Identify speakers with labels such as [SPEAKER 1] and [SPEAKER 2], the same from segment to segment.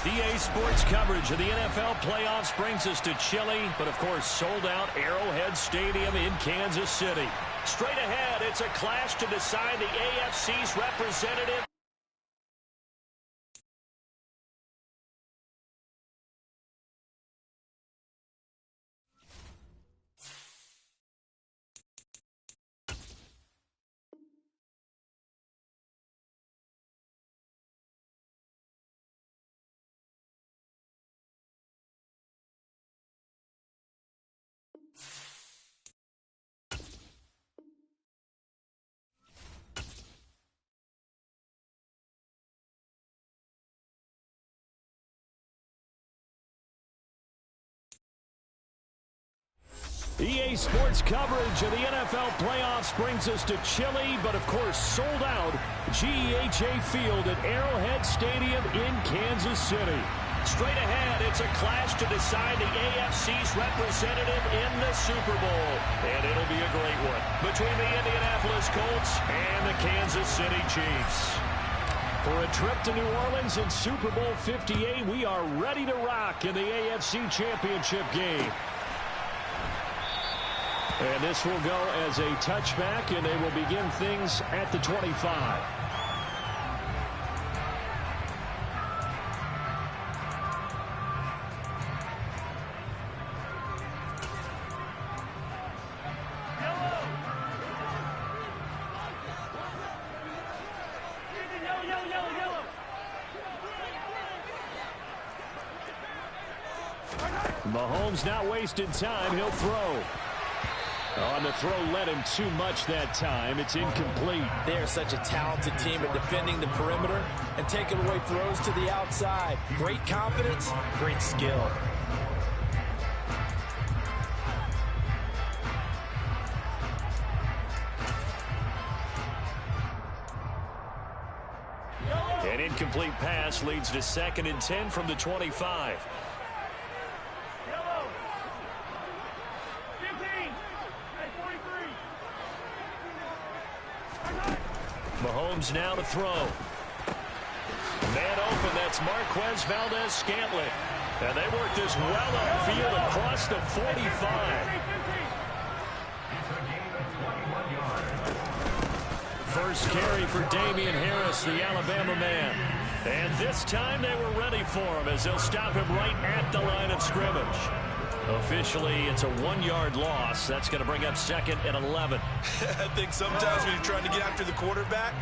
[SPEAKER 1] EA Sports coverage of the NFL playoffs brings us to chilly, but of course sold out Arrowhead Stadium in Kansas City. Straight ahead, it's a clash to decide the AFC's representative. EA Sports coverage of the NFL playoffs brings us to chilly, but of course sold out GEHA Field at Arrowhead Stadium in Kansas City. Straight ahead, it's a clash to decide the AFC's representative in the Super Bowl. And it'll be a great one between the Indianapolis Colts and the Kansas City Chiefs. For a trip to New Orleans in Super Bowl 58, we are ready to rock in the AFC Championship game. And this will go as a touchback, and they will begin things at the 25. Mahomes not wasting time. He'll throw. On the throw, led him too much that time. It's incomplete.
[SPEAKER 2] They are such a talented team at defending the perimeter and taking away throws to the outside. Great confidence, great skill.
[SPEAKER 1] An incomplete pass leads to 2nd and 10 from the 25. Mahomes now to throw. Man open, that's Marquez Valdez-Scantling. And they work this well upfield across the 45. First carry for Damian Harris, the Alabama man. And this time they were ready for him as they'll stop him right at the line of scrimmage. Officially, it's a 1-yard loss. That's going to bring up 2nd and 11.
[SPEAKER 3] I think sometimes when you're trying to get after the quarterback,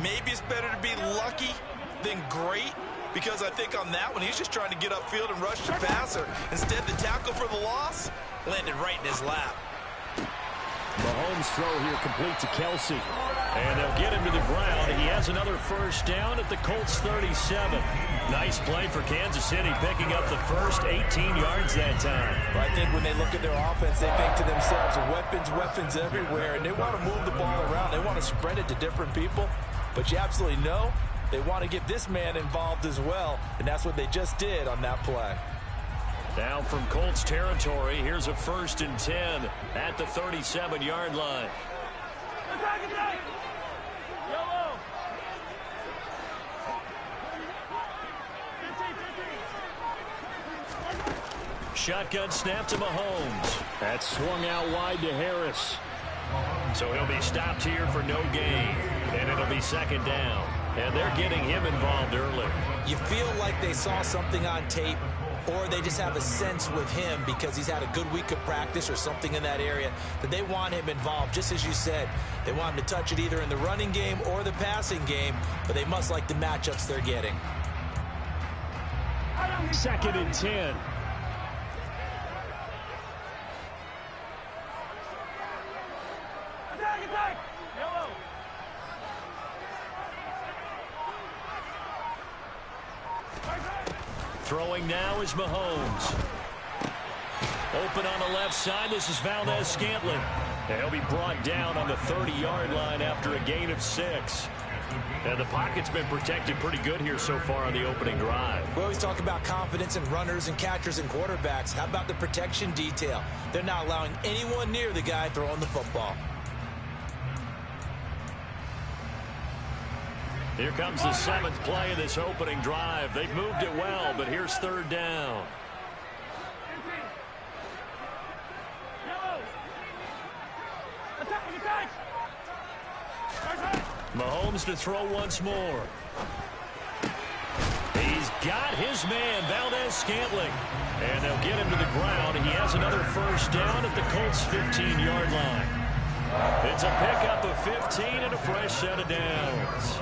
[SPEAKER 3] maybe it's better to be lucky than great, because I think on that one, he's just trying to get upfield and rush the passer. Instead, the tackle for the loss landed right in his lap.
[SPEAKER 1] Mahomes' throw here complete to Kelsey. And they'll get him to the ground. He has another first down at the Colts 37. Nice play for Kansas City, picking up the first 18 yards that time.
[SPEAKER 2] Well, I think when they look at their offense, they think to themselves, weapons everywhere, and they want to move the ball around. They want to spread it to different people, but you absolutely know they want to get this man involved as well, and that's what they just did on that play.
[SPEAKER 1] Now from Colts territory, here's a 1st and 10 at the 37-yard line. Shotgun snap to Mahomes. That's swung out wide to Harris. So he'll be stopped here for no gain. And it'll be 2nd down. And they're getting him involved early.
[SPEAKER 2] You feel like they saw something on tape, or they just have a sense with him because he's had a good week of practice or something in that area that they want him involved. Just as you said, they want him to touch it either in the running game or the passing game, but they must like the matchups they're getting.
[SPEAKER 1] 2nd and 10. Throwing now is Mahomes. Open on the left side. This is Valdez-Scantling. And he'll be brought down on the 30-yard line after a gain of 6. And the pocket's been protected pretty good here so far on the opening drive.
[SPEAKER 2] We always talk about confidence in runners and catchers and quarterbacks. How about the protection detail? They're not allowing anyone near the guy throwing the football.
[SPEAKER 1] Here comes the 7th play of this opening drive. They've moved it well, but here's 3rd down. Mahomes to throw once more. He's got his man, Valdez-Scantling. And they'll get him to the ground. He has another 1st down at the Colts' 15-yard line. It's a pickup of 15 and a fresh set of downs.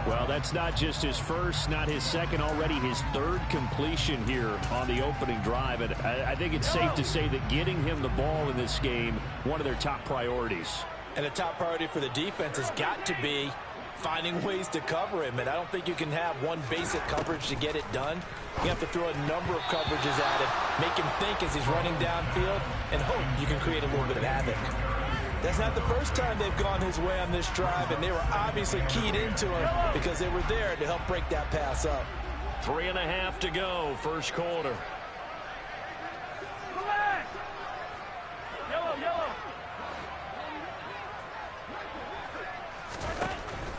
[SPEAKER 4] Well, that's not just his first, not his second, already his 3rd completion here on the opening drive. And I think it's safe to say that getting him the ball in this game, one of their top priorities.
[SPEAKER 2] And a top priority for the defense has got to be finding ways to cover him. And I don't think you can have one basic coverage to get it done. You have to throw a number of coverages at him, make him think as he's running downfield, and hope you can create a little bit of havoc. That's not the first time they've gone his way on this drive, and they were obviously keyed into him because they were there to help break that pass up.
[SPEAKER 1] 3.5 to go, 1st quarter.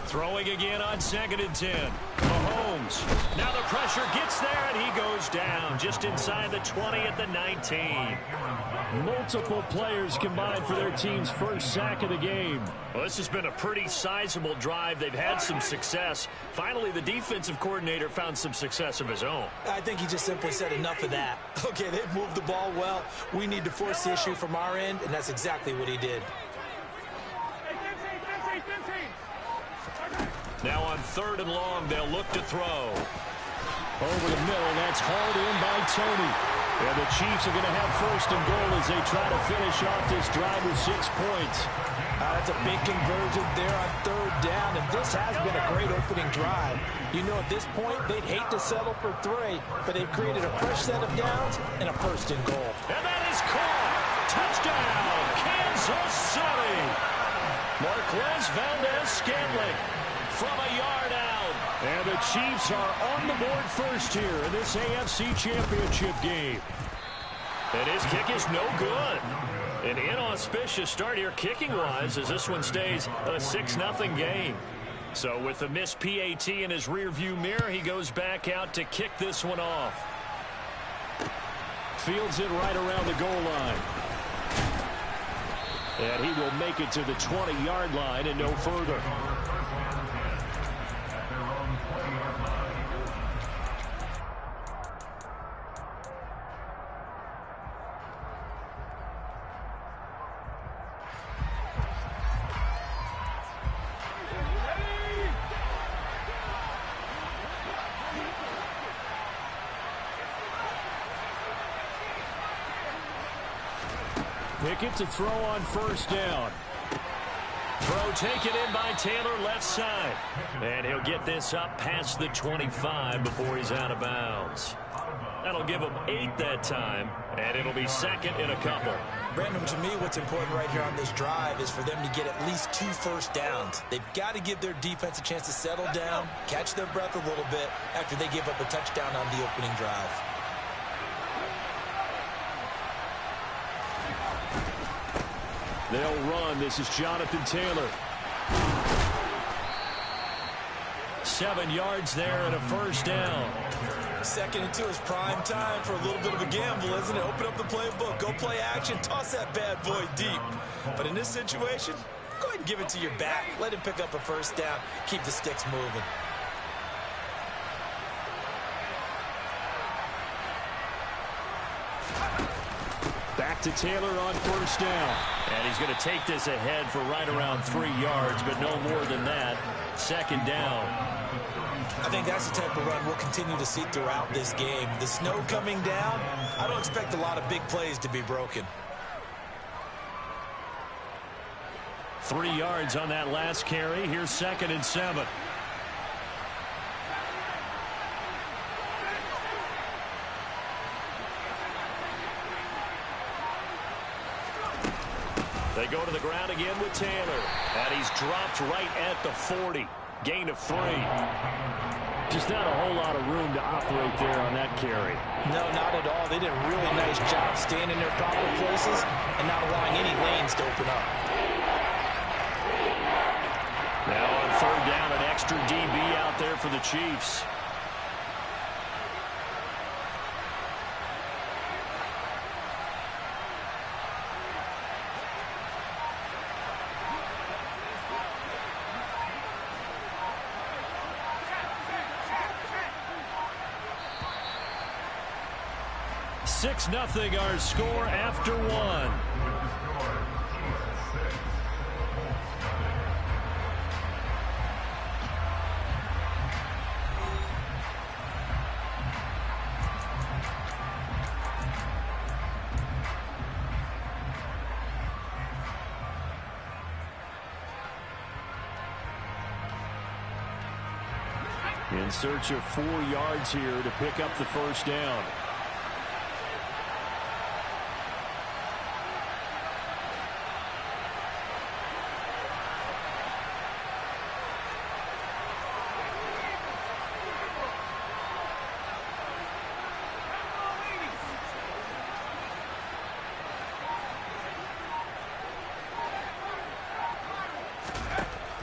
[SPEAKER 1] Throwing again on 2nd and 10. Mahomes. Now the pressure gets there, and he goes down just inside the 20 at the 19.
[SPEAKER 4] Multiple players combined for their team's 1st sack of the game.
[SPEAKER 1] Well, this has been a pretty sizable drive. They've had some success. Finally, the defensive coordinator found some success of his own.
[SPEAKER 2] I think he just simply said enough of that. Okay, they've moved the ball well. We need to force the issue from our end, and that's exactly what he did.
[SPEAKER 1] Now on 3rd and long, they'll look to throw.
[SPEAKER 4] Over the middle, that's hauled in by Tony. And the Chiefs are going to have 1st and goal as they try to finish off this drive with 6 points.
[SPEAKER 2] That's a big conversion there on 3rd down, and this has been a great opening drive. You know, at this point, they'd hate to settle for 3, but they've created a fresh set of downs and a 1st and goal.
[SPEAKER 1] And that is caught. Touchdown, Kansas City. Marquez Valdez-Scantling from a yard out.
[SPEAKER 4] And the Chiefs are on the board first here in this AFC Championship game.
[SPEAKER 1] And his kick is no good. An inauspicious start here kicking-wise as this one stays a 6-0 game. So with the missed PAT in his rearview mirror, he goes back out to kick this one off.
[SPEAKER 4] Fields it right around the goal line. And he will make it to the 20-yard line and no further. Pickett to throw on 1st down.
[SPEAKER 1] Throw taken in by Taylor left side. And he'll get this up past the 25 before he's out of bounds. That'll give him 8 that time, and it'll be 2nd in a couple.
[SPEAKER 2] Brandon, to me, what's important right here on this drive is for them to get at least 2 1st downs. They've got to give their defense a chance to settle down, catch their breath a little bit after they give up a touchdown on the opening drive.
[SPEAKER 4] They'll run. This is Jonathan Taylor.
[SPEAKER 1] 7 yards there and a 1st down.
[SPEAKER 2] 2nd and 2 is prime time for a little bit of a gamble, isn't it? Open up the playbook, go play action, toss that bad boy deep. But in this situation, go ahead and give it to your back. Let him pick up a 1st down, keep the sticks moving.
[SPEAKER 4] Back to Taylor on 1st down.
[SPEAKER 1] And he's going to take this ahead for right around 3 yards, but no more than that. 2nd down.
[SPEAKER 2] I think that's the type of run we'll continue to see throughout this game. The snow coming down, I don't expect a lot of big plays to be broken.
[SPEAKER 1] 3 yards on that last carry. Here's 2nd and 7. They go to the ground again with Taylor. And he's dropped right at the 40. Gain of 3.
[SPEAKER 4] Just not a whole lot of room to operate there on that carry.
[SPEAKER 2] No, not at all. They did a really nice job staying in their proper places and not allowing any lanes to open up.
[SPEAKER 1] Now on 3rd down and extra extra DB out there for the Chiefs. Six 0 our score after one. In search of 4 yards here to pick up the first down.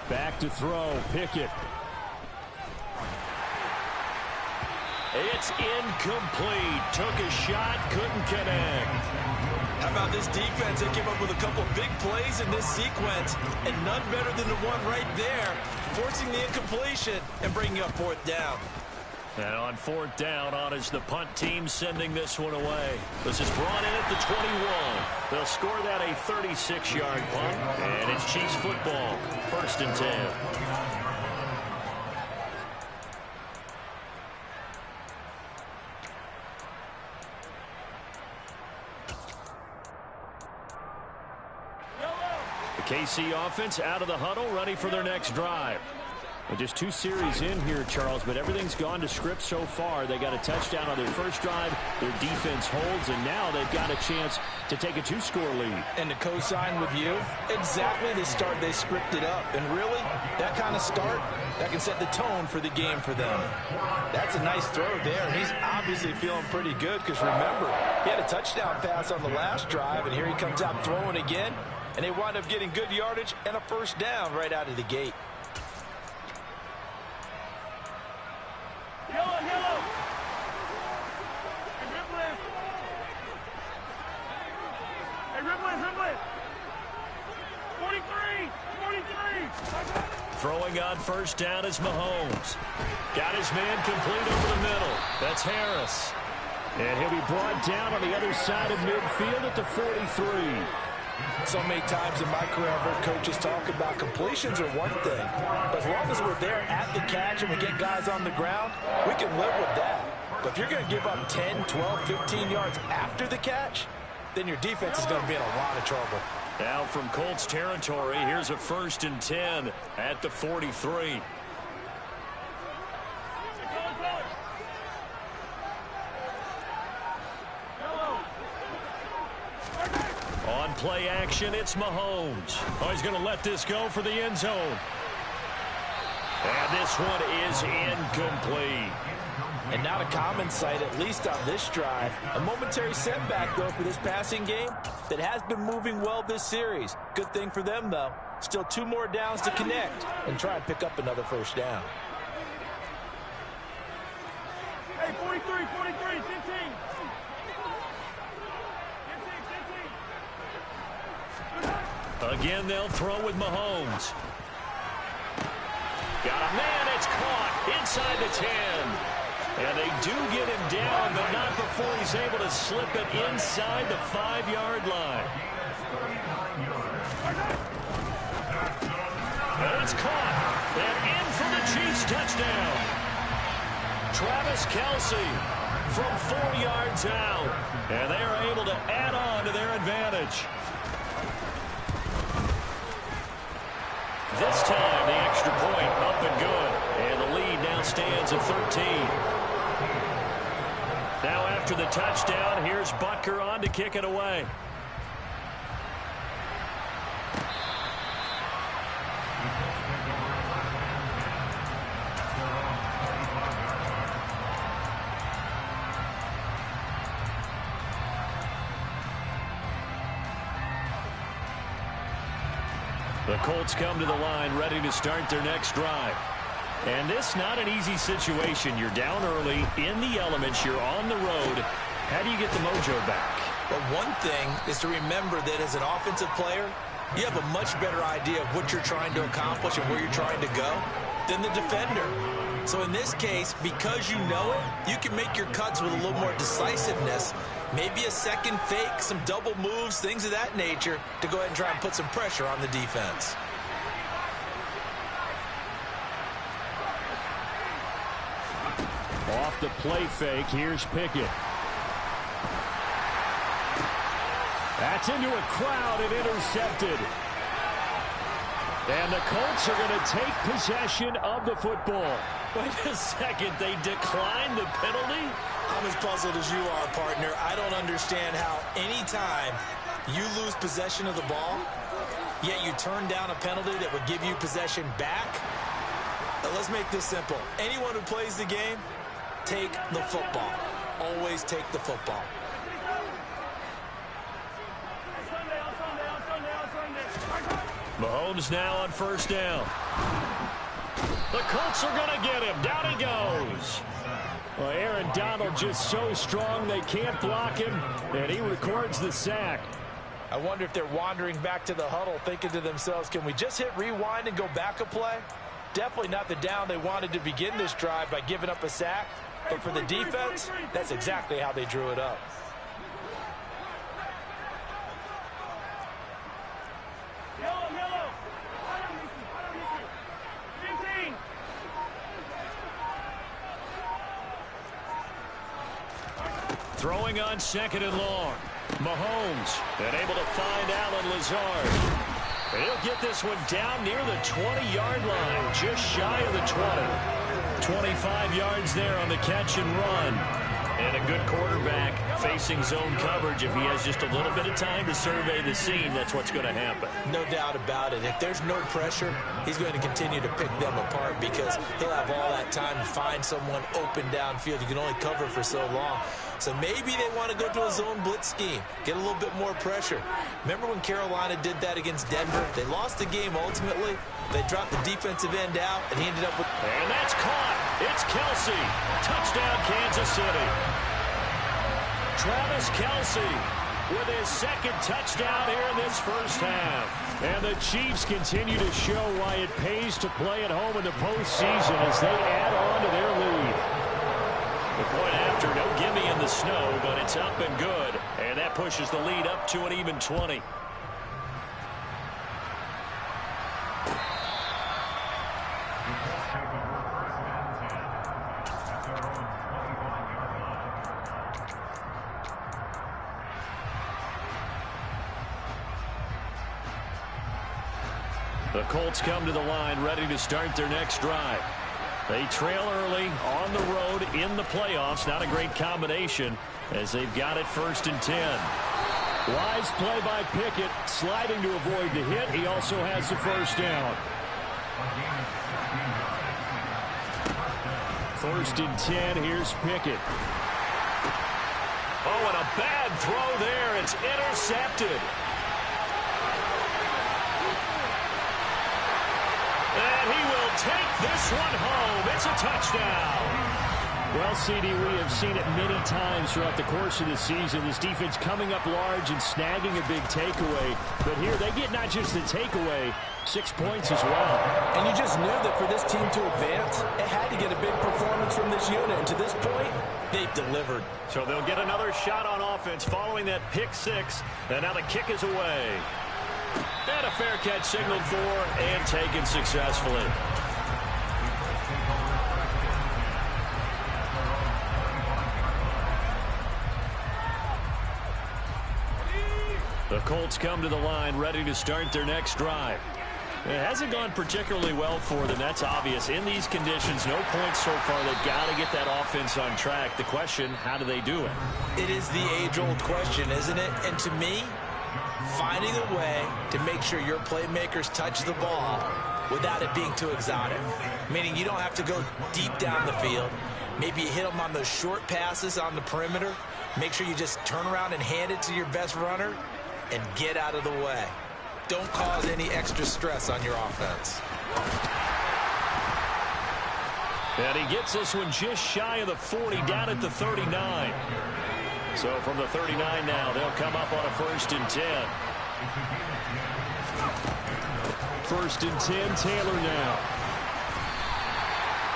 [SPEAKER 1] Back to throw, Pickett. It's incomplete. Took a shot, couldn't connect.
[SPEAKER 3] How about this defense? They came up with a couple big plays in this sequence, and none better than the one right there, forcing the incompletion and bringing up 4th down.
[SPEAKER 1] And on 4th down, on is the punt team sending this one away. This is brought in at the 21. They'll score that a 36-yard punt, and it's Chiefs football. 1st and 10. KC offense out of the huddle, ready for their next drive. Well, just 2 series in here, Charles, but everything's gone to script so far. They got a touchdown on their first drive. Their defense holds, and now they've got a chance to take a 2-score lead.
[SPEAKER 2] And to co-sign with you, exactly the start they scripted up. And really, that kind of start, that can set the tone for the game for them. That's a nice throw there, and he's obviously feeling pretty good because, remember, he had a touchdown pass on the last drive, and here he comes out throwing again. And they wind up getting good yardage and a first down right out of the gate.
[SPEAKER 5] Yellow. Hey, Ripley. 43.
[SPEAKER 1] Throwing on first down is Mahomes. Got his man complete over the middle. That's Harris. And he'll be brought down on the other side of midfield at the 43.
[SPEAKER 2] So many times in my career, I've heard coaches talk about completions are one thing. But as long as we're there at the catch and we get guys on the ground, we can live with that. But if you're going to give up 10, 12, 15 yards after the catch, then your defense is going to be in a lot of trouble.
[SPEAKER 1] Now from Colts territory, here's a 1st and 10 at the 43. On play action, it's Mahomes. Oh, he's going to let this go for the end zone. And this one is incomplete.
[SPEAKER 2] And not a common sight, at least on this drive. A momentary setback, though, for this passing game that has been moving well this series. Good thing for them, though. Still 2 more downs to connect and try and pick up another first down.
[SPEAKER 5] Hey, 43, 15.
[SPEAKER 1] Again, they'll throw with Mahomes. Got a man, it's caught inside the 10. And they do get him down, but not before he's able to slip it inside the 5-yard line. And it's caught. And in for the Chiefs touchdown. Travis Kelce from 4 yards out. And they are able to add on to their advantage. This time, the extra point up and good. And the lead now stands at 13. Now after the touchdown, here's Butker on to kick it away. The Colts come to the line ready to start their next drive.
[SPEAKER 4] And this not an easy situation. You're down early in the elements. You're on the road. How do you get the mojo back?
[SPEAKER 2] But one thing is to remember that as an offensive player, you have a much better idea of what you're trying to accomplish and where you're trying to go than the defender. So in this case, because you know it, you can make your cuts with a little more decisiveness, maybe a second fake, some double moves, things of that nature, to go ahead and try and put some pressure on the defense.
[SPEAKER 1] Off the play fake, here's Pickett. That's into a crowd and intercepted. And the Colts are going to take possession of the football.
[SPEAKER 4] Wait a second, they declined the penalty?
[SPEAKER 2] I'm as puzzled as you are, partner. I don't understand how any time you lose possession of the ball, yet you turn down a penalty that would give you possession back. Now, let's make this simple. Anyone who plays the game, take the football. Always take the football.
[SPEAKER 1] Mahomes now on first down. The Colts are going to get him. Down he goes. Well, Aaron Donald just so strong they can't block him, and he records the sack.
[SPEAKER 2] I wonder if they're wandering back to the huddle thinking to themselves, can we just hit rewind and go back a play? Definitely not the down they wanted to begin this drive by giving up a sack. But for the defense, that's exactly how they drew it up.
[SPEAKER 1] Throwing on second and long. Mahomes and able to find Allen Lazard. He'll get this one down near the 20-yard line, just shy of the 20. 25 yards there on the catch and run. And a good quarterback facing zone coverage. If he has just a little bit of time to survey the scene, that's what's going to happen.
[SPEAKER 2] No doubt about it. If there's no pressure, he's going to continue to pick them apart because he'll have all that time to find someone open downfield. You can only cover for so long. So maybe they want to go to a zone blitz scheme, get a little bit more pressure. Remember when Carolina did that against Denver? They lost the game ultimately. They dropped the defensive end out, and he ended up with...
[SPEAKER 1] And that's caught. It's Kelsey. Touchdown, Kansas City. Travis Kelsey with his second touchdown here in this first half. And the Chiefs continue to show why it pays to play at home in the postseason as they add on to their lead. The point after, no gimme in the snow, but it's up and good. And that pushes the lead up to an even 20. The Colts come to the line ready to start their next drive. They trail early on the road in the playoffs. Not a great combination as they've got it 1st and 10. Wise play by Pickett, sliding to avoid the hit. He also has the first down. 1st and 10. Here's Pickett. Oh, and a bad throw there. It's intercepted. And he will take this one home. It's a touchdown. Well, CD, we have seen it many times throughout the course of the season. This defense coming up large and snagging a big takeaway. But here they get not just the takeaway, 6 points as well.
[SPEAKER 2] And you just knew that for this team to advance, it had to get a big performance from this unit. And to this point, they've delivered.
[SPEAKER 1] So they'll get another shot on offense following that pick six. And now the kick is away. And a fair catch signaled for and taken successfully. The Colts come to the line ready to start their next drive. It hasn't gone particularly well for them. That's obvious. In these conditions, no points so far. They've got to get that offense on track. The question, how do they do it?
[SPEAKER 2] It is the age-old question, isn't it? And to me, finding a way to make sure your playmakers touch the ball without it being too exotic. Meaning you don't have to go deep down the field. Maybe you hit them on those short passes on the perimeter. Make sure you just turn around and hand it to your best runner and get out of the way. Don't cause any extra stress on your offense.
[SPEAKER 1] And he gets this one just shy of the 40, down at the 39. So from the 39 now, they'll come up on a 1st and 10. 1st and 10, Taylor now.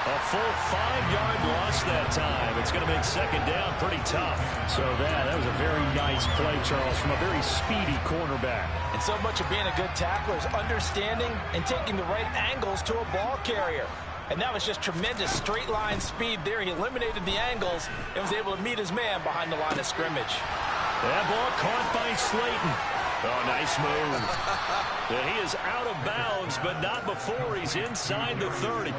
[SPEAKER 1] A full 5-yard loss that time. It's going to make 2nd down pretty tough. So that was a very nice play, Charles, from a very speedy cornerback.
[SPEAKER 2] And so much of being a good tackler is understanding and taking the right angles to a ball carrier. And that was just tremendous straight line speed there. He eliminated the angles and was able to meet his man behind the line of scrimmage.
[SPEAKER 1] That ball caught by Slayton. Oh, nice move. And he is out of bounds, but not before he's inside the 30.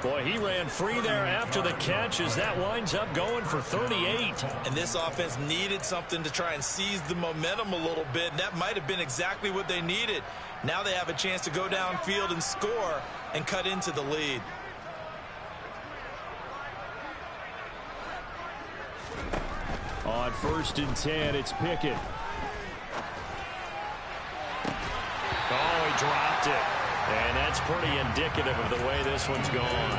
[SPEAKER 1] Boy, he ran free there after the catch as that winds up going for 38.
[SPEAKER 3] And this offense needed something to try and seize the momentum a little bit. And that might have been exactly what they needed. Now they have a chance to go downfield and score and cut into the lead.
[SPEAKER 1] On 1st and 10, it's Pickett. Oh, he dropped it. And that's pretty indicative of the way this one's gone.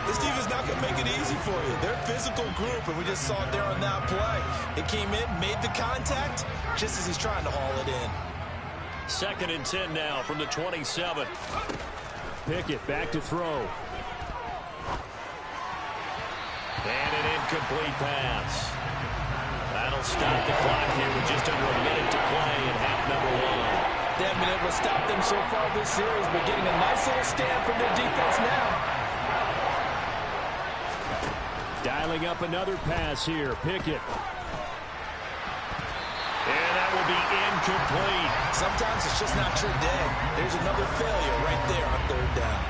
[SPEAKER 3] This defense not going to make it easy for you. They're a physical group, and we just saw it there on that play. It came in, made the contact, just as he's trying to haul it in.
[SPEAKER 1] 2nd and 10 now from the 27. Pickett back to throw. And an incomplete pass. That'll stop the clock here with just under a minute to play in half number 1.
[SPEAKER 2] They haven't been able to stop them so far this series, but getting a nice little stand from their defense now.
[SPEAKER 1] Dialing up another pass here. Pickett. And that will be incomplete.
[SPEAKER 2] Sometimes it's just not your day. There's another failure right there on 3rd down.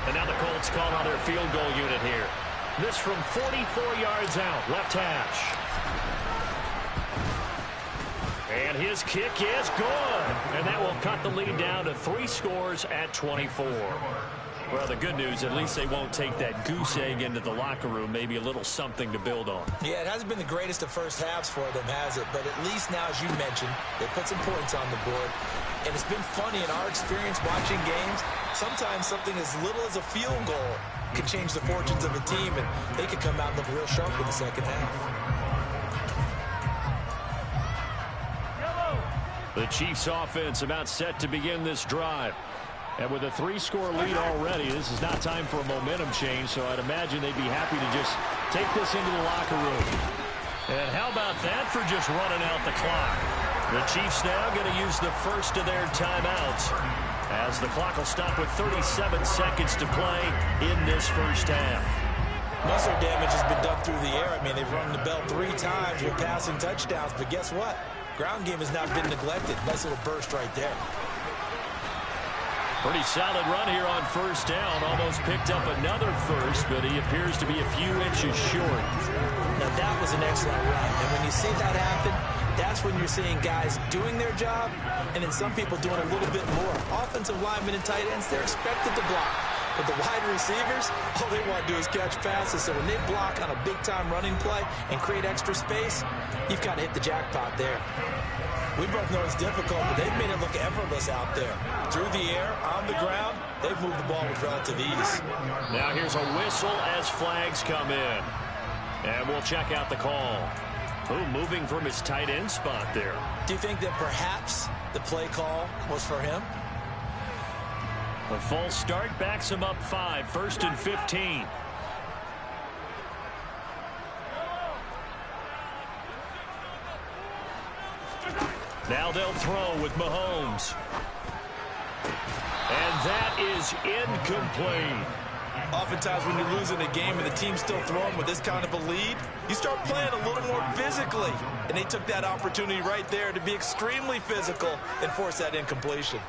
[SPEAKER 1] And now the Colts call on their field goal unit here. This from 44 yards out, left hash. And his kick is good. And that will cut the lead down to 3 scores at 24. Well, the good news, at least they won't take that goose egg into the locker room. Maybe a little something to build on.
[SPEAKER 2] Yeah, it hasn't been the greatest of first halves for them, has it? But at least now, as you mentioned, they put some points on the board. And it's been funny in our experience watching games. Sometimes something as little as a field goal can change the fortunes of a team, and they could come out and look real sharp in the 2nd half.
[SPEAKER 1] The Chiefs offense about set to begin this drive. And with a 3-score lead already, this is not time for a momentum change, so I'd imagine they'd be happy to just take this into the locker room. And how about that for just running out the clock? The Chiefs now going to use the first of their timeouts, as the clock will stop with 37 seconds to play in this first half.
[SPEAKER 2] Muscle damage has been done through the air. I mean, they've rung the bell 3 times with passing touchdowns, but guess what? Ground game has not been neglected. Nice little burst right there.
[SPEAKER 1] Pretty solid run here on 1st down. Almost picked up another first, but he appears to be a few inches short.
[SPEAKER 2] Now, that was an excellent run. And when you see that happen, that's when you're seeing guys doing their job and then some people doing a little bit more. Offensive linemen and tight ends, they're expected to block. But the wide receivers, all they want to do is catch passes. So when they block on a big-time running play and create extra space, you've kind of hit the jackpot there. We both know it's difficult, but they've made it look effortless out there. Through the air, on the ground, they've moved the ball with relative ease.
[SPEAKER 1] Now here's a whistle as flags come in. And we'll check out the call. Ooh, moving from his tight end spot there.
[SPEAKER 2] Do you think that perhaps the play call was for him?
[SPEAKER 1] A false start backs him up 5, 1st and 15. Now they'll throw with Mahomes. And that is incomplete.
[SPEAKER 3] Oftentimes when you're losing a game and the team's still throwing with this kind of a lead, you start playing a little more physically. And they took that opportunity right there to be extremely physical and force that incompletion.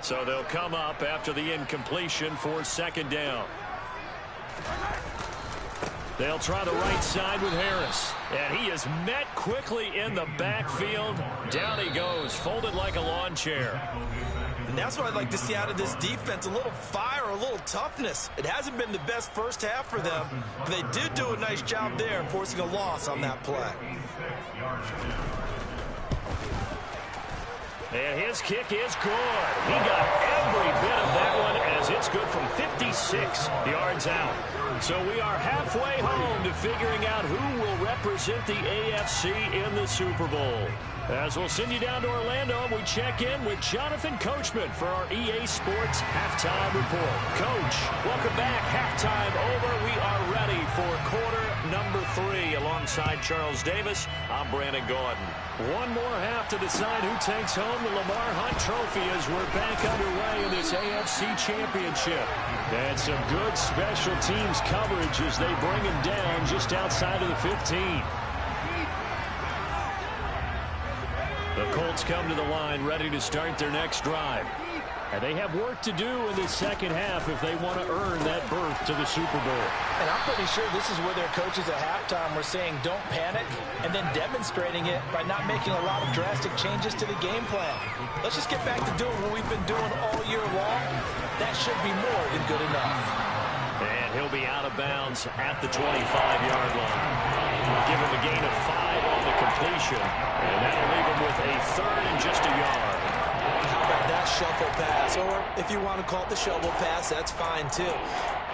[SPEAKER 1] So they'll come up after the incompletion for 2nd down. They'll try the right side with Harris. And he is met quickly in the backfield. Down he goes, folded like a lawn chair.
[SPEAKER 3] And that's what I'd like to see out of this defense, a little fire, a little toughness. It hasn't been the best first half for them, but they did do a nice job there forcing a loss on that play.
[SPEAKER 1] And his kick is good. He got every bit of that one as it's good from 56 yards out. So we are halfway home to figuring out who will represent the AFC in the Super Bowl. As we'll send you down to Orlando, we check in with Jonathan Coachman for our EA Sports Halftime Report. Coach, welcome back. Halftime over. We are ready for quarter number 3. Alongside Charles Davis, I'm Brandon Gordon. One more half to decide who takes home the Lamar Hunt Trophy as we're back underway in this AFC Championship. And some good special teams coverage as they bring him down just outside of the 15. The Colts come to the line ready to start their next drive. And they have work to do in this second half if they want to earn that berth to the Super Bowl.
[SPEAKER 2] And I'm pretty sure this is where their coaches at halftime were saying don't panic, and then demonstrating it by not making a lot of drastic changes to the game plan. Let's just get back to doing what we've been doing all year long. That should be more than good enough.
[SPEAKER 1] And he'll be out of bounds at the 25-yard line. Give him a gain of 5 on the completion, and that'll leave him with a third and just a yard.
[SPEAKER 2] How about that shuffle pass? Or if you want to call it the shovel pass, that's fine too.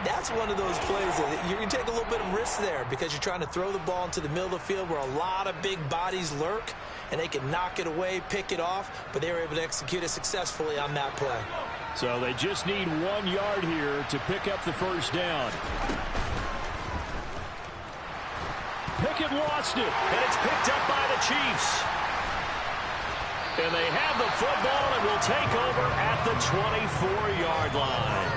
[SPEAKER 2] That's one of those plays that you can take a little bit of risk there because you're trying to throw the ball into the middle of the field where a lot of big bodies lurk, and they can knock it away, pick it off, but they were able to execute it successfully on that play.
[SPEAKER 1] So they just need 1 yard here to pick up the first down. Pickett lost it, and it's picked up by the Chiefs. And they have the football and will take over at the 24-yard line.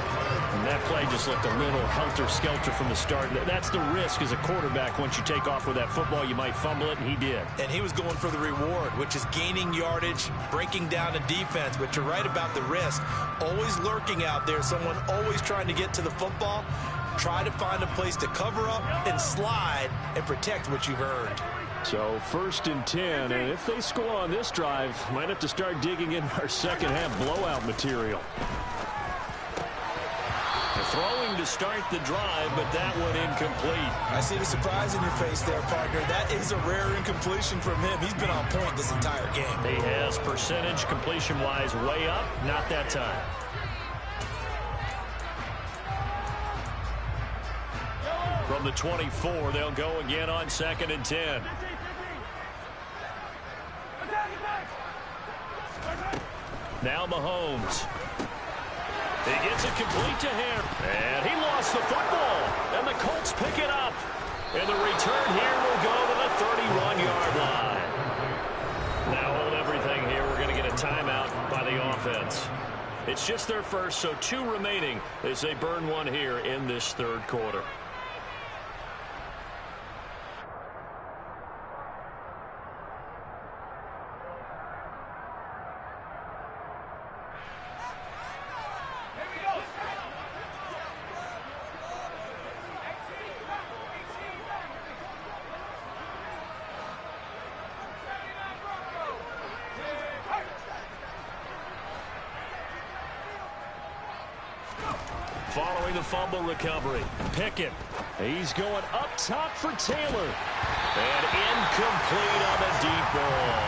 [SPEAKER 1] And that play just looked a little helter-skelter from the start. That's the risk as a quarterback. Once you take off with that football, you might fumble it, and he did.
[SPEAKER 2] And he was going for the reward, which is gaining yardage, breaking down the defense. But you're right about the risk. Always lurking out there, someone always trying to get to the football. Try to find a place to cover up and slide and protect what you've earned.
[SPEAKER 1] So 1st and 10, and if they score on this drive, might have to start digging in our second half blowout material. Throwing to start the drive, but that one incomplete.
[SPEAKER 2] I see the surprise in your face there, partner. That is a rare incompletion from him. He's been on point this entire game.
[SPEAKER 1] He has percentage completion-wise way up, not that time. From the 24, they'll go again on 2nd and 10. Now Mahomes. He gets it complete to him. And he lost the football. And the Colts pick it up. And the return here will go to the 31-yard line. Now hold everything here. We're going to get a timeout by the offense. It's just their first, so 2 remaining as they burn one here in this third quarter. Following the fumble recovery, Pickett. He's going up top for Taylor. And incomplete on the deep ball.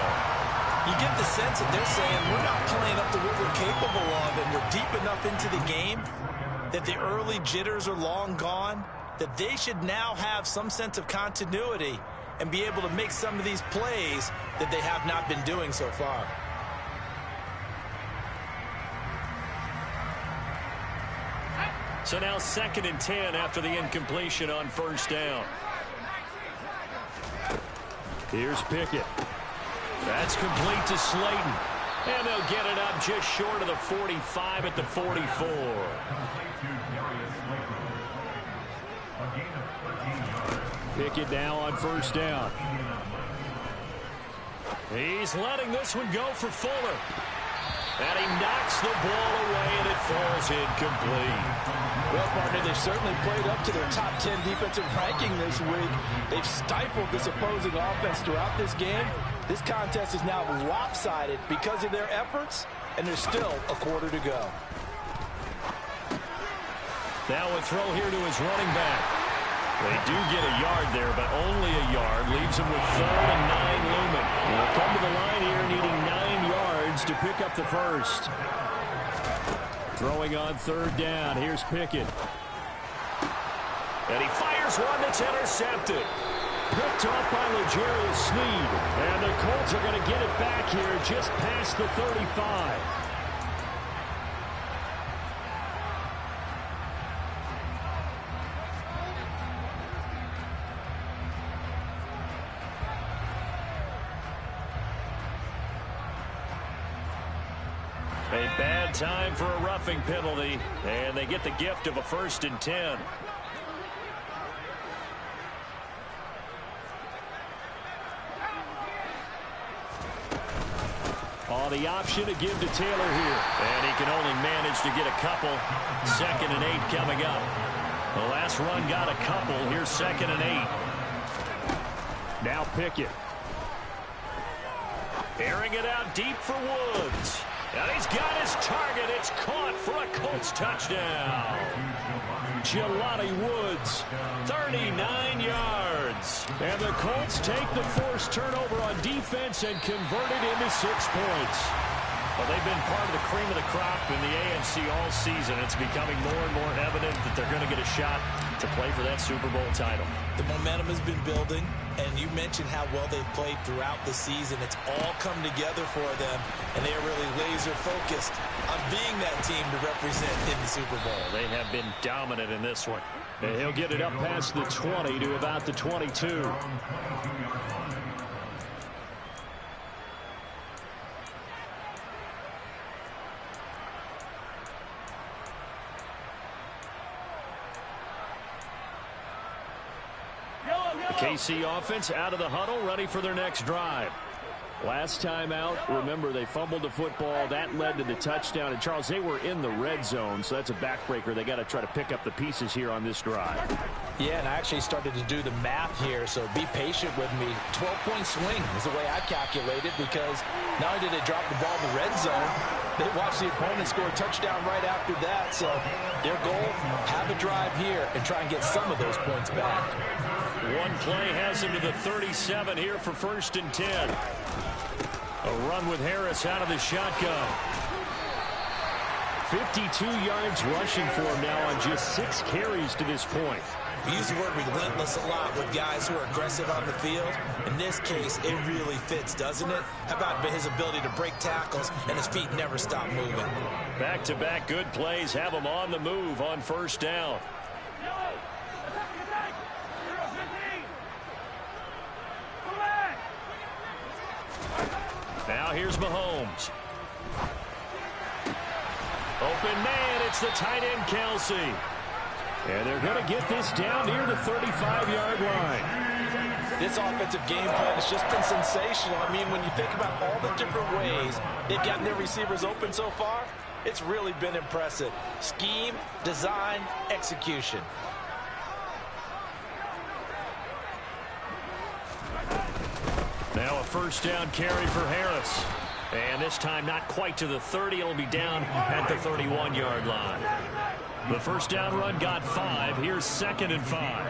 [SPEAKER 2] You get the sense that they're saying we're not playing up to what we're capable of, and we're deep enough into the game that the early jitters are long gone, that they should now have some sense of continuity and be able to make some of these plays that they have not been doing so far.
[SPEAKER 1] So now 2nd and 10 after the incompletion on 1st down. Here's Pickett. That's complete to Slayton. And they'll get it up just short of the 45 at the 44. Pickett now on 1st down. He's letting this one go for Fuller. And he knocks the ball away, and it falls incomplete.
[SPEAKER 2] Well, partner, they've certainly played up to their top 10 defensive ranking this week. They've stifled this opposing offense throughout this game. This contest is now lopsided because of their efforts, and there's still a quarter to go.
[SPEAKER 1] Now a throw here to his running back. They do get a yard there, but only a yard. Leaves him with 3rd and 9 looming. They'll come to the line here needing 9 yards yards to pick up the first. Throwing on third down. Here's Pickett. And he fires one that's intercepted. Picked off by L'Jarius Sneed. And the Colts are going to get it back here just past the 35. A bad time for a roughing penalty, and they get the gift of a 1st and 10. The option to give to Taylor here. And he can only manage to get a couple. 2nd and 8 coming up. The last run got a couple. Here's 2nd and 8. Now Pickett. Airing it out deep for Woods. And he's got his target. It's caught for a Colts touchdown. Jelani Woods, 39 yards. And the Colts take the forced turnover on defense and convert it into 6 points. Well, they've been part of the cream of the crop in the AFC all season. It's becoming more and more evident that they're going to get a shot to play for that Super Bowl title.
[SPEAKER 2] The momentum has been building, and you mentioned how well they've played throughout the season. It's all come together for them, and they are really laser focused on being that team to represent in the Super Bowl.
[SPEAKER 1] They have been dominant in this one. And he'll get it up past the 20 to about the 22. The KC offense out of the huddle, ready for their next drive. Last time out, remember, they fumbled the football. That led to the touchdown. And, Charles, they were in the red zone, so that's a backbreaker. They got to try to pick up the pieces here on this drive.
[SPEAKER 2] Yeah, and I actually started to do the math here, so be patient with me. 12-point swing is the way I calculate it, because not only did they drop the ball in the red zone, they watched the opponent score a touchdown right after that. So their goal, have a drive here and try and get some of those points back.
[SPEAKER 1] One play has him to the 37 here for 1st and 10. A run with Harris out of the shotgun. 52 yards rushing for him now on just 6 carries to this point.
[SPEAKER 2] We use the word relentless a lot with guys who are aggressive on the field. In this case, it really fits, doesn't it? How about his ability to break tackles and his feet never stop moving?
[SPEAKER 1] Back-to-back good plays have him on the move on 1st down. Now here's Mahomes. Open man, it's the tight end Kelsey. And they're going to get this down near the 35-yard line.
[SPEAKER 2] This offensive game plan has just been sensational. I mean, when you think about all the different ways they've gotten their receivers open so far, it's really been impressive. Scheme, design, execution.
[SPEAKER 1] Now a 1st down carry for Harris. And this time not quite to the 30. It'll be down at the 31-yard line. The 1st down run got 5. Here's 2nd and 5.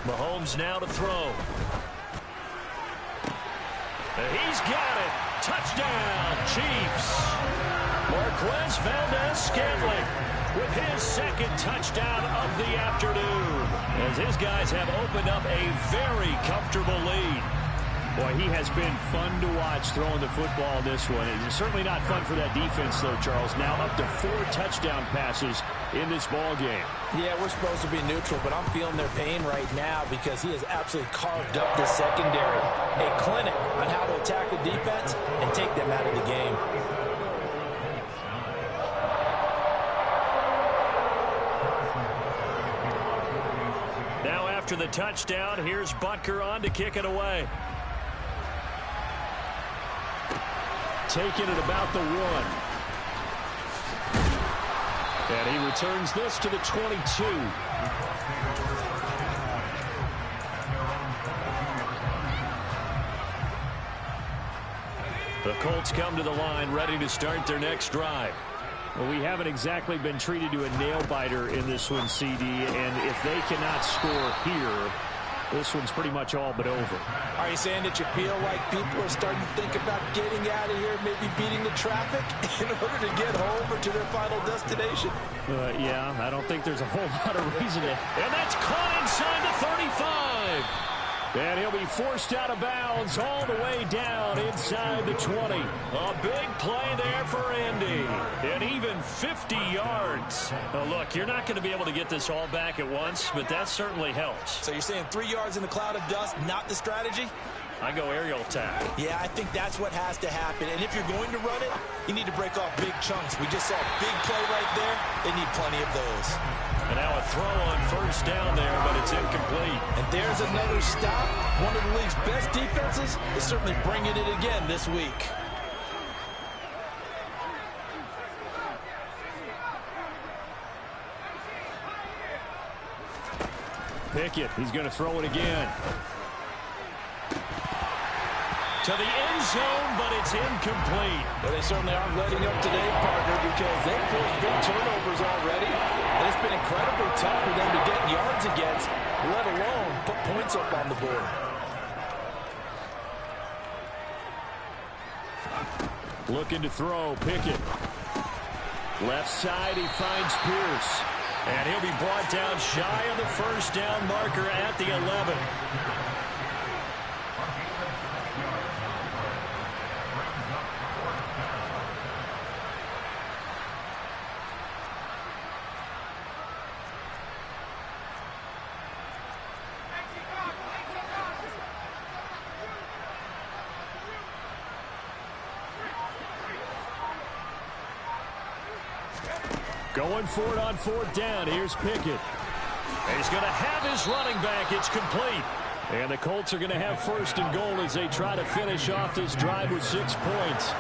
[SPEAKER 1] Mahomes now to throw. And he's got it. Touchdown, Chiefs. Marquez Valdez-Scantling with his 2nd touchdown of the afternoon, as his guys have opened up a very comfortable lead. Boy, he has been fun to watch throwing the football in this one. It's certainly not fun for that defense, though, Charles. Now up to 4 touchdown passes in this ball game.
[SPEAKER 2] Yeah, we're supposed to be neutral, but I'm feeling their pain right now because he has absolutely carved up the secondary. A clinic on how to attack the defense and take them out of the game.
[SPEAKER 1] Now after the touchdown, here's Butker on to kick it away. Taking it about the 1. And he returns this to the 22. The Colts come to the line ready to start their next drive.
[SPEAKER 4] Well, we haven't exactly been treated to a nail-biter in this one, CD, and if they cannot score here, this one's pretty much all but over.
[SPEAKER 2] Are you saying that you feel like people are starting to think about getting out of here, maybe beating the traffic in order to get home or to their final destination?
[SPEAKER 4] Yeah, I don't think there's a whole lot of reason to. And that's caught inside the 35. And he'll be forced out of bounds all the way down inside the 20. A big play there for Indy. And even 50 yards. Now, look, you're not going to be able to get this all back at once, but that certainly helps.
[SPEAKER 2] So you're saying 3 yards in the cloud of dust, not the strategy?
[SPEAKER 4] I go aerial attack.
[SPEAKER 2] Yeah, I think that's what has to happen. And if you're going to run it, you need to break off big chunks. We just saw a big play right there. They need plenty of those.
[SPEAKER 4] And now a throw on first down there, but it's incomplete.
[SPEAKER 2] And there's another stop. One of the league's best defenses is certainly bringing it again this week.
[SPEAKER 4] Pickett, he's going to throw it again. To the end zone, but it's incomplete.
[SPEAKER 2] Well, they certainly aren't letting up today, partner, because they've forced big turnovers already. And it's been incredibly tough for them to get yards against, let alone put points up on the board.
[SPEAKER 4] Looking to throw, Pickett. Left side, he finds Pierce. And he'll be brought down shy of the first down marker at the 11. Going for it on fourth down. Here's Pickett. And he's going to have his running back. It's complete. And the Colts are going to have first and goal as they try to finish off this drive with 6 points.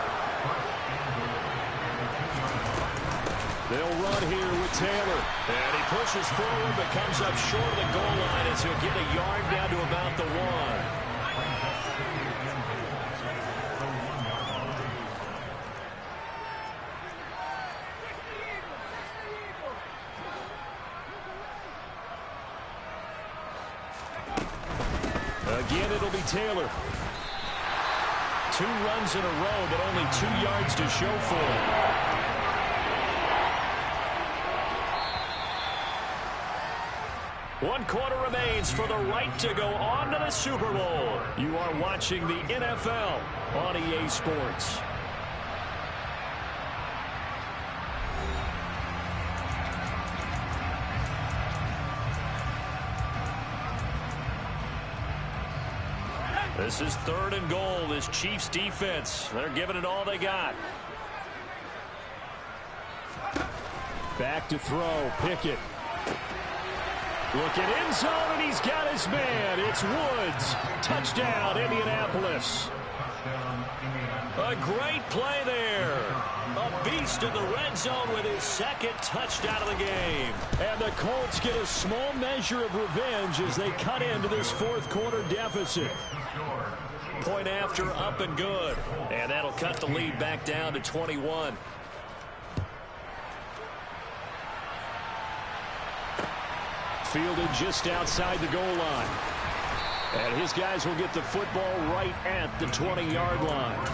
[SPEAKER 4] They'll run here with Taylor. And he pushes forward but comes up short of the goal line as he'll get a yard down to about the 1. Again, it'll be Taylor. 2 runs in a row, but only 2 yards to show for it. One quarter remains for the right to go on to the Super Bowl. You are watching the NFL on EA Sports. This is 3rd and goal. This Chiefs defense, they're giving it all they got. Back to throw, Pickett. Looking end zone, and he's got his man. It's Woods. Touchdown, Indianapolis. A great play there. A beast in the red zone with his 2nd touchdown of the game. And the Colts get a small measure of revenge as they cut into this 4th quarter deficit. Point after, up and good. And that'll cut the lead back down to 21. Fielded just outside the goal line. And his guys will get the football right at the 20-yard line.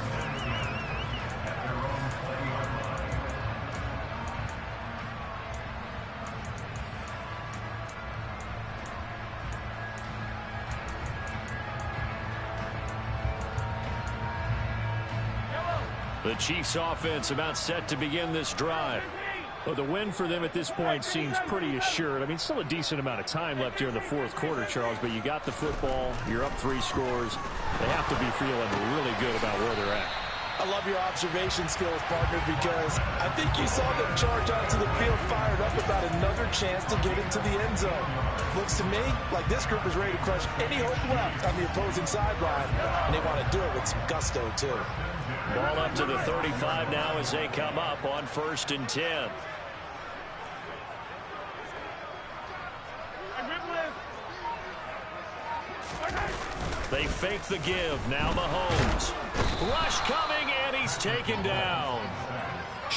[SPEAKER 4] The Chiefs offense about set to begin this drive. Well, the win for them at this point seems pretty assured. I mean, still a decent amount of time left here in the 4th quarter, Charles, but you got the football. You're up 3 scores. They have to be feeling really good about where they're at.
[SPEAKER 2] I love your observation skills, partner, because I think you saw them charge onto the field fired up about another chance to get into the end zone. Looks to me like this group is ready to crush any hope left on the opposing sideline, and they want to do it with some gusto, too.
[SPEAKER 4] Ball up to the 35 now as they come up on 1st and 10. They fake the give. Now Mahomes. Rush coming, and he's taken down.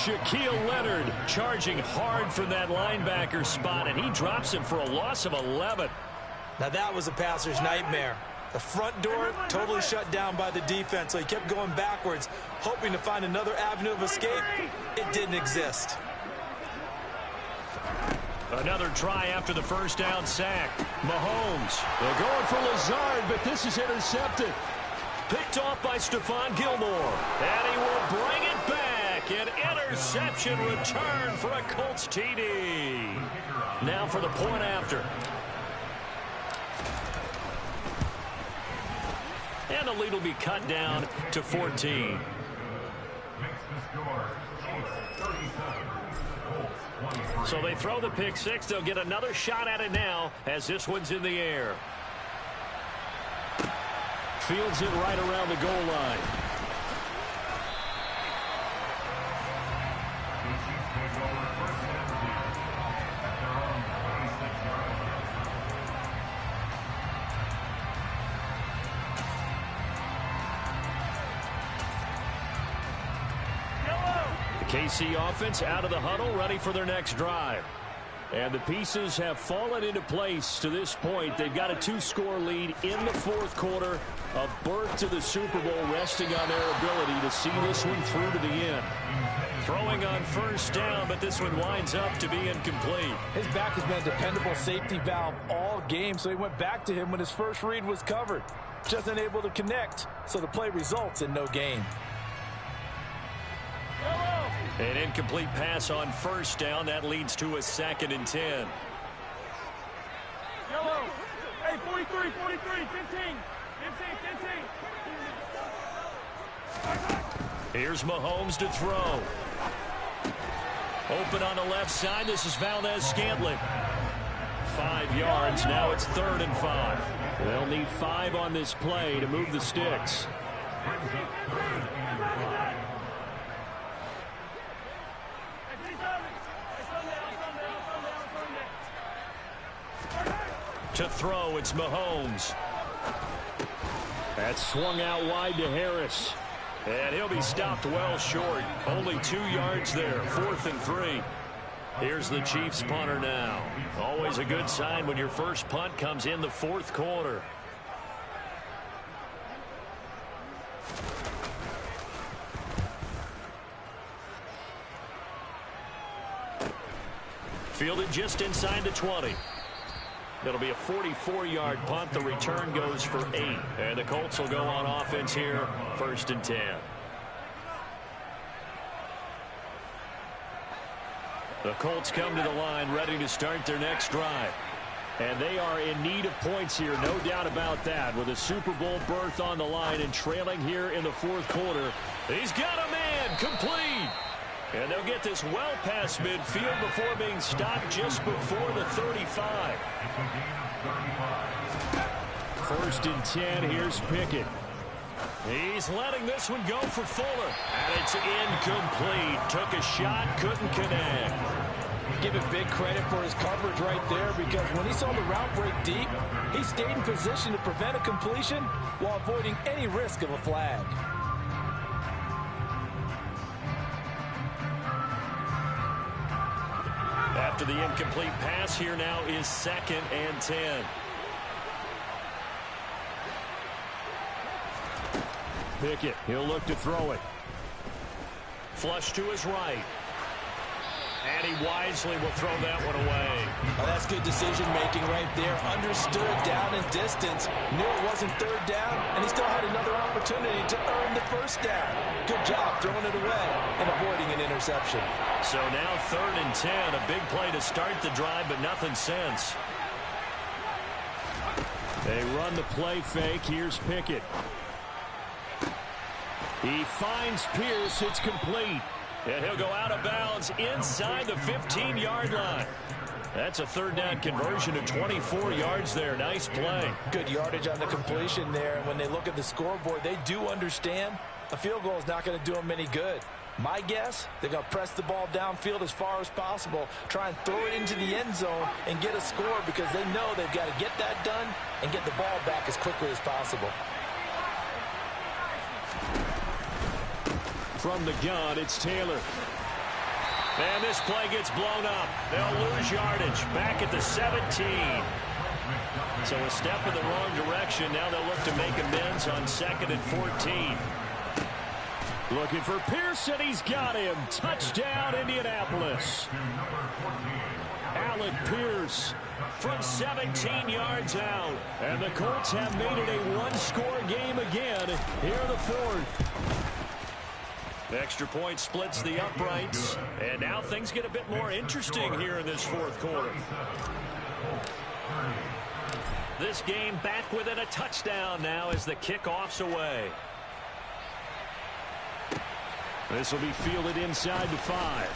[SPEAKER 1] Shaquille Leonard charging hard from that linebacker spot, and he drops him for a loss of 11.
[SPEAKER 2] Now that was a passer's nightmare. The front door totally shut down by the defense, so he kept going backwards, hoping to find another avenue of escape. It didn't exist.
[SPEAKER 1] Another try after the first down sack. Mahomes. They're going for Lazard, but this is intercepted. Picked off by Stephon Gilmore. And he will bring it back. An interception return for a Colts TD. Now for the point after. And the lead will be cut down to 14. So they throw the pick six. They'll get another shot at it now as this one's in the air. Fields it right around the goal line. KC offense out of the huddle, ready for their next drive. And the pieces have fallen into place to this point. They've got a 2-score lead in the fourth quarter. A berth to the Super Bowl resting on their ability to see this one through to the end. Throwing on first down, but this one winds up to be incomplete.
[SPEAKER 6] His back has been a dependable safety valve all game, so he went back to him when his first read was covered. Just unable to connect, so the play results in no gain.
[SPEAKER 1] An incomplete pass on first down. That leads to a 2nd and 10.
[SPEAKER 5] Yellow. Hey, 43, 43, 15. 15.
[SPEAKER 1] Here's Mahomes to throw. Open on the left side. This is Valdez-Scantling. 5 yards. Now it's 3rd and 5. They'll need 5 on this play to move the sticks. To throw, it's Mahomes. That's swung out wide to Harris. And he'll be stopped well short. Only 2 yards there. 4th and 3. Here's the Chiefs punter now. Always a good sign when your first punt comes in the fourth quarter. Fielded just inside the 20. It'll be a 44-yard punt. The return goes for 8. And the Colts will go on offense here, 1st and 10. The Colts come to the line ready to start their next drive. And they are in need of points here, no doubt about that. With a Super Bowl berth on the line and trailing here in the fourth quarter. He's got a man, complete. And they'll get this well past midfield before being stopped just before the 35. 1st and 10, here's Pickett. He's letting this one go for Fuller. And it's incomplete. Took a shot, couldn't connect.
[SPEAKER 6] Give him big credit for his coverage right there, because when he saw the route break deep, he stayed in position to prevent a completion while avoiding any risk of a flag.
[SPEAKER 1] After the incomplete pass, here now is 2nd and 10. Pickett, he'll look to throw it. Flush to his right. And he wisely will throw that one away.
[SPEAKER 2] Oh, that's good decision-making right there. Understood down and distance. Knew it wasn't 3rd down, and he still had another opportunity to earn the 1st down. Good job throwing it away and avoiding an interception.
[SPEAKER 1] So now 3rd and 10. A big play to start the drive, but nothing since. They run the play fake. Here's Pickett. He finds Pierce. It's complete. And he'll go out of bounds inside the 15-yard line. That's a 3rd down conversion of 24 yards there. Nice play.
[SPEAKER 6] Good yardage on the completion there. And when they look at the scoreboard, they do understand a field goal is not going to do them any good. My guess, they're going to press the ball downfield as far as possible, try and throw it into the end zone and get a score, because they know they've got to get that done and get the ball back as quickly as possible.
[SPEAKER 1] From the gun, it's Taylor. And this play gets blown up. They'll lose yardage back at the 17. So a step in the wrong direction. Now they'll look to make amends on 2nd and 14. Looking for Pearson. He's got him. Touchdown, Indianapolis. Alec Pierce from 17 yards out. And the Colts have made it a one-score game again here in the 4th. Extra point splits the uprights. And now things get a bit more interesting here in this 4th quarter. This game back within a touchdown now as the kickoff's away. This will be fielded inside the 5.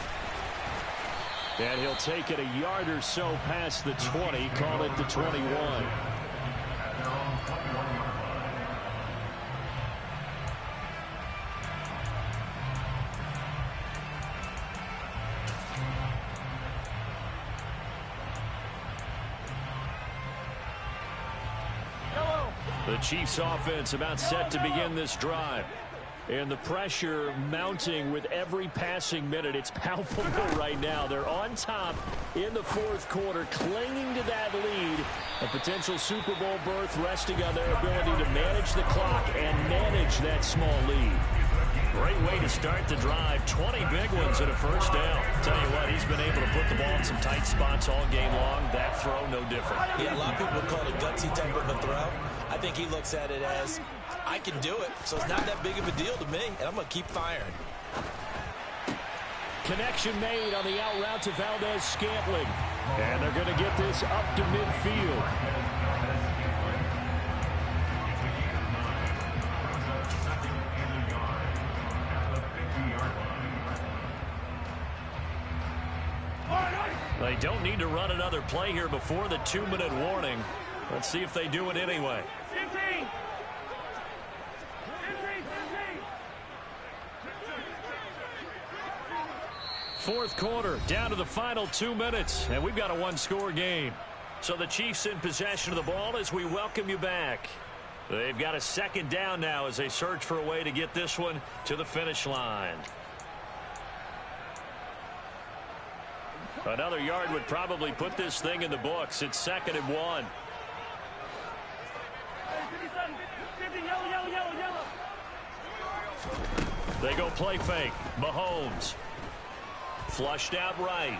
[SPEAKER 1] And he'll take it a yard or so past the 20, call it the 21. The Chiefs offense about set to begin this drive. And the pressure mounting with every passing minute. It's palpable right now. They're on top in the 4th quarter, clinging to that lead. A potential Super Bowl berth resting on their ability to manage the clock and manage that small lead. Great way to start the drive. 20 big ones and a first down. Tell you what, he's been able to put the ball in some tight spots all game long. That throw, no different.
[SPEAKER 2] Yeah, a lot of people would call it a gutsy type of a throw. I think he looks at it as, I can do it, so it's not that big of a deal to me, and I'm going to keep firing.
[SPEAKER 1] Connection made on the out route to Valdez-Scantling. And they're going to get this up to midfield. They don't need to run another play here before the 2-minute warning. Let's see if they do it anyway.
[SPEAKER 5] 15.
[SPEAKER 1] 4th quarter, down to the final 2 minutes, and we've got a one-score game. So the Chiefs in possession of the ball as we welcome you back. They've got a 2nd down now as they search for a way to get this one to the finish line. Another yard would probably put this thing in the books. It's 2nd and 1. They go play fake. Mahomes. Flushed out right.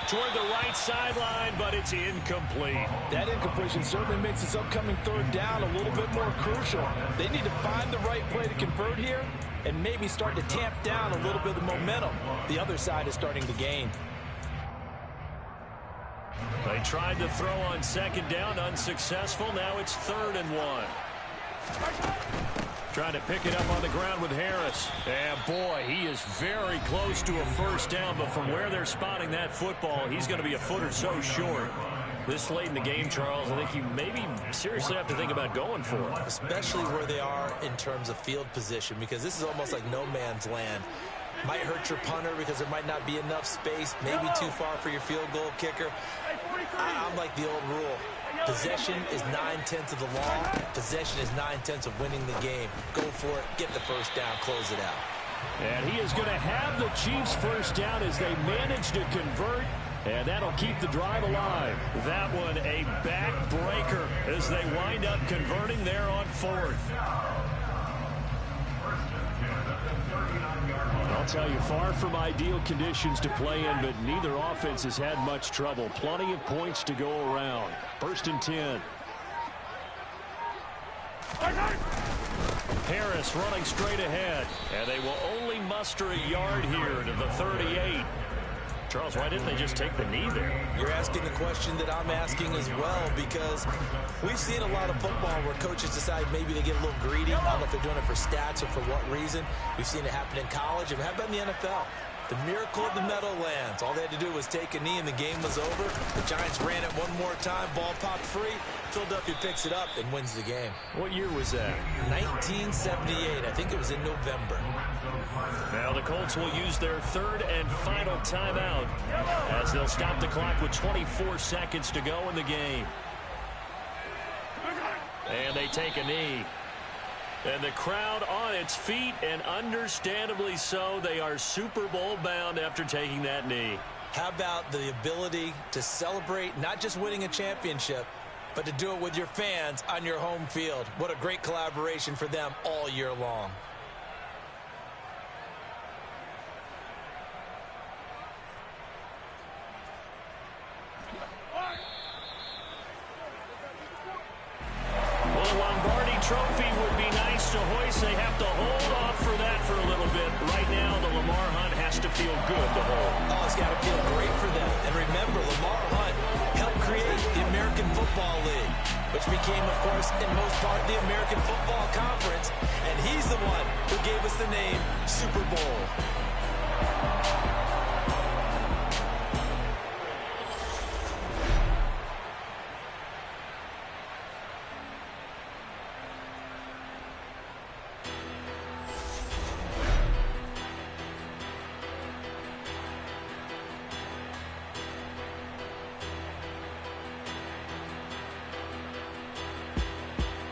[SPEAKER 1] Toward the right sideline, but it's incomplete.
[SPEAKER 6] That incompletion certainly makes this upcoming 3rd down a little bit more crucial. They need to find the right play to convert here and maybe start to tamp down a little bit of momentum. The other side is starting to gain.
[SPEAKER 1] They tried to throw on 2nd down, unsuccessful. Now it's 3rd and 1. Trying to pick it up on the ground with Harris. And boy, he is very close to a first down, but from where they're spotting that football, he's going to be a foot or so short. This late in the game, Charles, I think you maybe seriously have to think about going for it.
[SPEAKER 2] Especially where they are in terms of field position, because this is almost like no man's land. Might hurt your punter because there might not be enough space, maybe too far for your field goal kicker. I'm like the old rule. Possession is 9/10 of the law. Possession is 9/10 of winning the game. Go for it. Get the first down. Close it out.
[SPEAKER 1] And he is going to have the Chiefs first down as they manage to convert. And that'll keep the drive alive. That one a backbreaker as they wind up converting there on 4th. I'll tell you, far from ideal conditions to play in, but neither offense has had much trouble. Plenty of points to go around. 1st and 10. Harris running straight ahead. And they will only muster a yard here to the 38. Charles, why didn't they just take the knee there?
[SPEAKER 2] You're asking the question that I'm asking as well, because we've seen a lot of football where coaches decide maybe they get a little greedy. I don't know if they're doing it for stats or for what reason. We've seen it happen in college and how about in the NFL? The miracle of the Meadowlands. All they had to do was take a knee and the game was over. The Giants ran it one more time. Ball popped free. Philadelphia picks it up and wins the game.
[SPEAKER 1] What year was that?
[SPEAKER 2] 1978. I think it was in November.
[SPEAKER 1] Now the Colts will use their 3rd and final timeout as they'll stop the clock with 24 seconds to go in the game. And they take a knee. And the crowd on its feet, and understandably so. They are Super Bowl bound after taking that knee.
[SPEAKER 2] How about the ability to celebrate not just winning a championship, but to do it with your fans on your home field? What a great collaboration for them all year long.
[SPEAKER 1] Trophy would be nice to hoist. They have to hold off for that for a little bit. Right now, the Lamar Hunt has to feel good to hold.
[SPEAKER 2] Oh, it's got to feel great for them. And remember, Lamar Hunt helped create the American Football League, which became, of course, in most part, the American Football Conference. And he's the one who gave us the name Super Bowl.